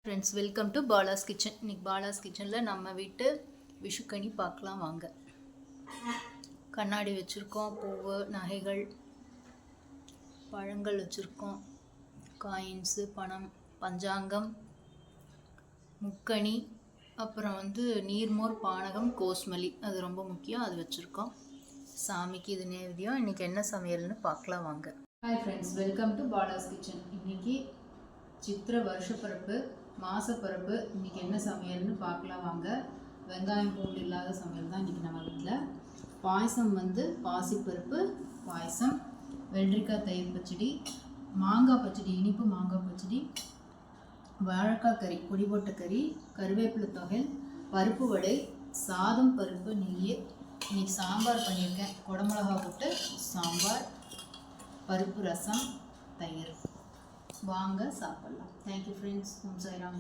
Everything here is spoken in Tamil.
Friends, welcome to Bala's kitchen. இன்னைக்கு பாலாஸ் கிச்சனில் நம்ம வீட்டு விஷுக்கனி பார்க்கலாம் வாங்க. கண்ணாடி வச்சுருக்கோம், பூவு, நகைகள், பழங்கள் வச்சுருக்கோம், காயின்ஸு, பணம், பஞ்சாங்கம், முக்கணி, அப்புறம் நீர்மோர், பானகம், கோஸ்மலி, அது ரொம்ப முக்கியம், அது வச்சுருக்கோம். சாமிக்கு இது நேவேத்தியம். இன்றைக்கி என்ன சமையல்னு பார்க்கலாம் வாங்க. Hi friends, welcome to Bala's kitchen. இன்றைக்கி சித்திரை வருஷப்பிறப்பு, மாசப்பிறப்பு. இன்றைக்கி என்ன சமையல்னு பார்க்கலாம் வாங்க. வெங்காயம் பூண்டு இல்லாத சமையல் தான் இன்றைக்கி நம்ம வீட்டில். பாயசம் பாசிப்பருப்பு பாயசம், வெள்ளரிக்காய் தயிர் பச்சடி, மாங்காய் பச்சடி, இனிப்பு மாங்காய் பச்சடி, வாழைக்காய் கறி, பொடி போட்ட கறி, கருவேப்பிலை தொகைல், பருப்பு வடை, சாதம், பருப்பு, நெய். இன்றைக்கி சாம்பார் பண்ணியிருக்கேன், குடமிளகா போட்டு சாம்பார், பருப்பு ரசம், தயிர். வாங்க சாப்பிட்லாம். Thank you friends. ஓம் சாய்ராம்.